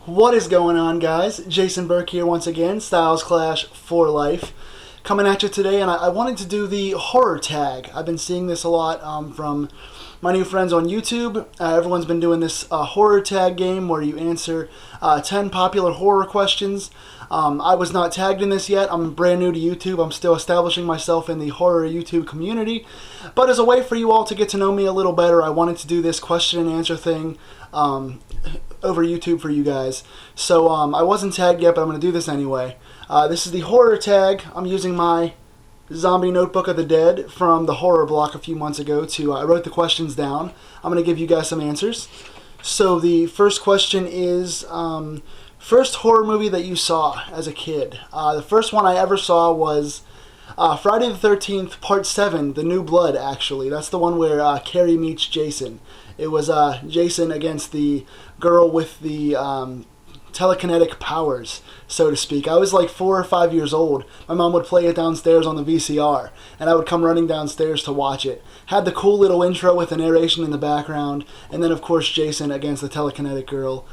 What is going on, guys? Jason Burke here once again, Styles Clash for Life. Coming at you today, and I wanted to do the horror tag. I've been seeing this a lot from my new friends on YouTube. Everyone's been doing this horror tag game where you answer 10 popular horror questions. I was not tagged in this yet. I'm brand new to YouTube. I'm still establishing myself in the horror YouTube community. But as a way for you all to get to know me a little better, I wanted to do this question and answer thing over YouTube for you guys. So I wasn't tagged yet, but I'm going to do this anyway. This is the horror tag. I'm using my Zombie Notebook of the Dead from the horror block a few months ago I wrote the questions down. I'm going to give you guys some answers. So the first question is, first horror movie that you saw as a kid. The first one I ever saw was Friday the 13th, Part 7, The New Blood, actually. That's the one where Carrie meets Jason. It was Jason against the girl with the telekinetic powers, so to speak. I was like 4 or 5 years old. My mom would play it downstairs on the VCR, and I would come running downstairs to watch it. Had the cool little intro with the narration in the background, and then of course Jason against the telekinetic girl.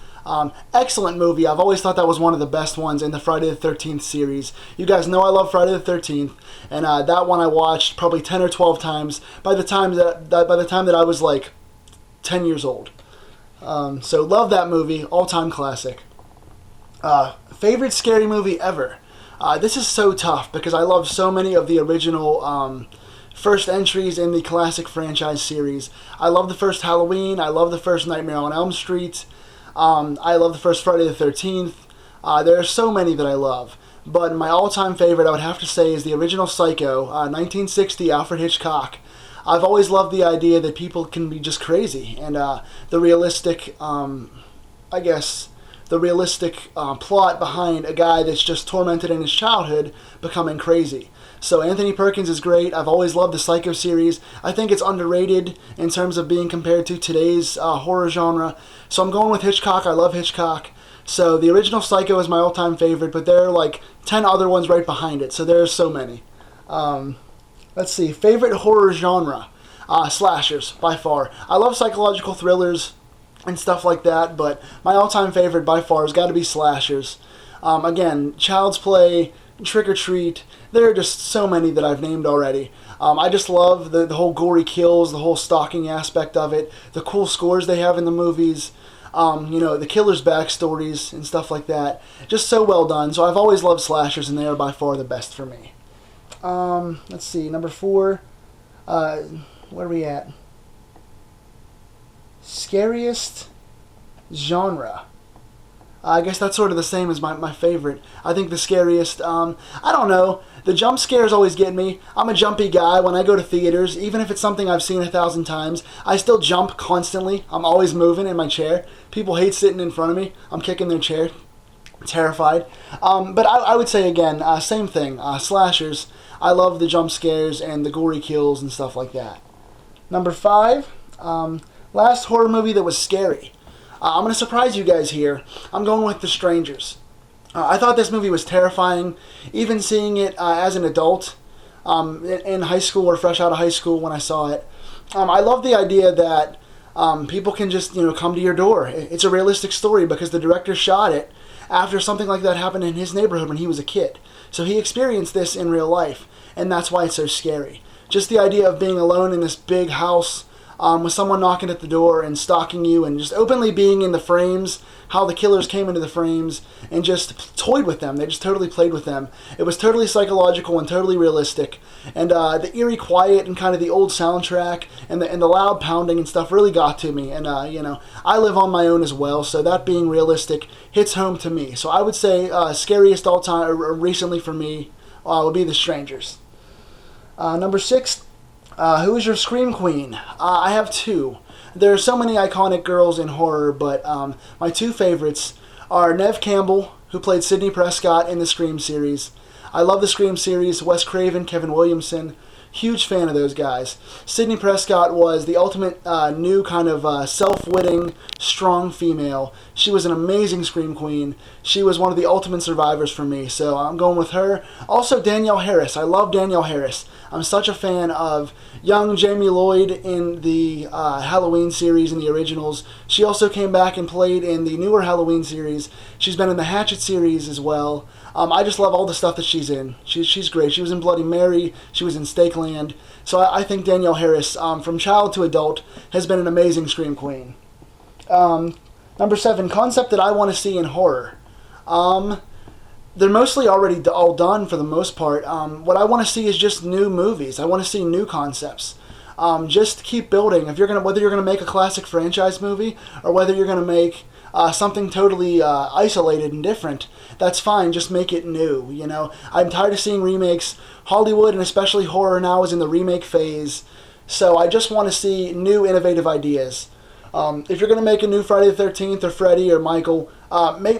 Excellent movie. I've always thought that was one of the best ones in the Friday the 13th series. You guys know I love Friday the 13th, and that one I watched probably 10 or 12 times by the time that I was like 10 years old. So love that movie. All-time classic. Favorite scary movie ever. This is so tough because I love so many of the original first entries in the classic franchise series. I love the first Halloween. I love the first Nightmare on Elm Street. I love the first Friday the 13th. There are so many that I love. But my all-time favorite, I would have to say, is the original Psycho, 1960, Alfred Hitchcock. I've always loved the idea that people can be just crazy. And the realistic, the realistic plot behind a guy that's just tormented in his childhood becoming crazy. So Anthony Perkins is great. I've always loved the Psycho series. I think it's underrated in terms of being compared to today's horror genre. So I'm going with Hitchcock. I love Hitchcock. So the original Psycho is my all-time favorite, but there are like 10 other ones right behind it. So there's so many. Let's see. Favorite horror genre? Slashers, by far. I love psychological thrillers and stuff like that, but my all-time favorite by far has got to be slashers. Again, Child's Play, Trick or Treat, there are just so many that I've named already. I just love the whole gory kills, the whole stalking aspect of it, the cool scores they have in the movies, the killer's backstories and stuff like that. Just so well done. So I've always loved slashers, and they are by far the best for me. Let's see, number 4, where are we at? Scariest genre. I guess that's sort of the same as my favorite. I think the scariest, I don't know. The jump scares always get me. I'm a jumpy guy when I go to theaters. Even if it's something I've seen 1,000 times, I still jump constantly. I'm always moving in my chair. People hate sitting in front of me. I'm kicking their chair. Terrified. But I would say again, same thing. Slashers. I love the jump scares and the gory kills and stuff like that. Number 5, last horror movie that was scary. I'm going to surprise you guys here. I'm going with The Strangers. I thought this movie was terrifying, even seeing it as an adult in high school or fresh out of high school when I saw it. I love the idea that people can just come to your door. It's a realistic story because the director shot it after something like that happened in his neighborhood when he was a kid. So he experienced this in real life, and that's why it's so scary. Just the idea of being alone in this big house with someone knocking at the door and stalking you and just openly being in the frames, how the killers came into the frames and just toyed with them. They just totally played with them. It was totally psychological and totally realistic. And the eerie quiet and kind of the old soundtrack and the loud pounding and stuff really got to me. And, I live on my own as well, so that being realistic hits home to me. So I would say scariest all time, or recently for me, would be The Strangers. Number 6, who is your Scream Queen? I have 2. There are so many iconic girls in horror, but my 2 favorites are Neve Campbell, who played Sidney Prescott in the Scream series. I love the Scream series. Wes Craven, Kevin Williamson, Huge fan of those guys. Sidney Prescott was the ultimate new kind of self-winning, strong female. She was an amazing scream queen. She was one of the ultimate survivors for me, so I'm going with her. Also, Danielle Harris. I love Danielle Harris. I'm such a fan of young Jamie Lloyd in the Halloween series in the originals. She also came back and played in the newer Halloween series. She's been in the Hatchet series as well. I just love all the stuff that she's in. She's great. She was in Bloody Mary. She was in Stakeland. So I think Danielle Harris, from child to adult, has been an amazing scream queen. Number 7, concept that I want to see in horror. They're mostly already all done for the most part. What I want to see is just new movies. I want to see new concepts. Just keep building. Whether you're gonna make a classic franchise movie or whether you're gonna make something totally isolated and different, that's fine. Just make it new. You know, I'm tired of seeing remakes. Hollywood and especially horror now is in the remake phase, so I just want to see new, innovative ideas. If you're gonna make a new Friday the 13th or Freddy or Michael,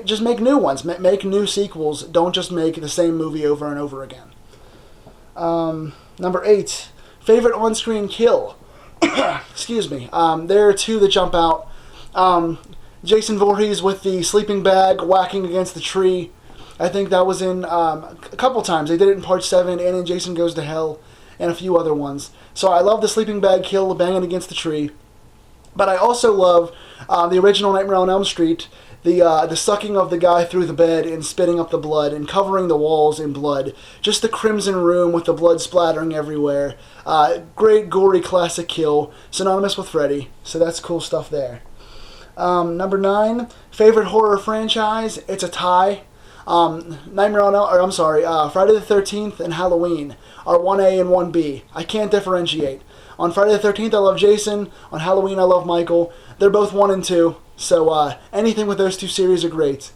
just make new ones. Make new sequels. Don't just make the same movie over and over again. Number 8. Favorite on-screen kill? Excuse me. There are 2 that jump out. Jason Voorhees with the sleeping bag whacking against the tree. I think that was in a couple times. They did it in Part 7 and in Jason Goes to Hell and a few other ones. So I love the sleeping bag kill, the banging against the tree. But I also love the original Nightmare on Elm Street, the sucking of the guy through the bed and spitting up the blood and covering the walls in blood. Just the crimson room with the blood splattering everywhere. Great, gory, classic kill. Synonymous with Freddy. So that's cool stuff there. Number 9, favorite horror franchise. It's a tie. Friday the 13th and Halloween are 1A and 1B. I can't differentiate. On Friday the 13th, I love Jason. On Halloween, I love Michael. They're both 1 and 2. So anything with those 2 series are great.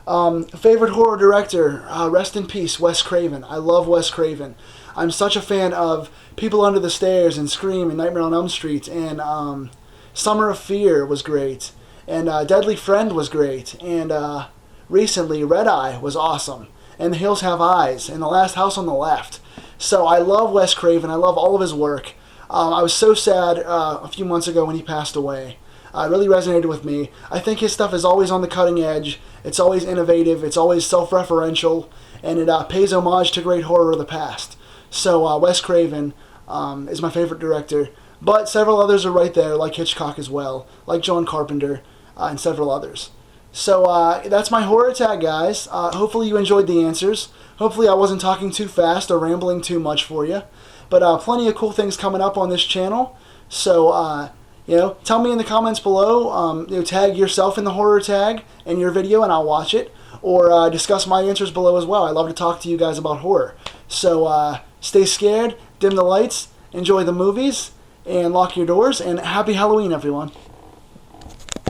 Favorite horror director, rest in peace, Wes Craven. I love Wes Craven. I'm such a fan of People Under the Stairs and Scream and Nightmare on Elm Street. And Summer of Fear was great. And Deadly Friend was great. And recently, Red Eye was awesome. And The Hills Have Eyes. And The Last House on the Left. So I love Wes Craven. I love all of his work. I was so sad a few months ago when he passed away. It really resonated with me. I think his stuff is always on the cutting edge. It's always innovative. It's always self-referential. And it pays homage to great horror of the past. So Wes Craven is my favorite director. But several others are right there, like Hitchcock as well, like John Carpenter, and several others. So that's my horror tag, guys. Hopefully you enjoyed the answers. Hopefully I wasn't talking too fast or rambling too much for you. But plenty of cool things coming up on this channel. So, tell me in the comments below. Tag yourself in the horror tag in your video and I'll watch it. Or discuss my answers below as well. I love to talk to you guys about horror. So stay scared, dim the lights, enjoy the movies, and lock your doors. And happy Halloween, everyone.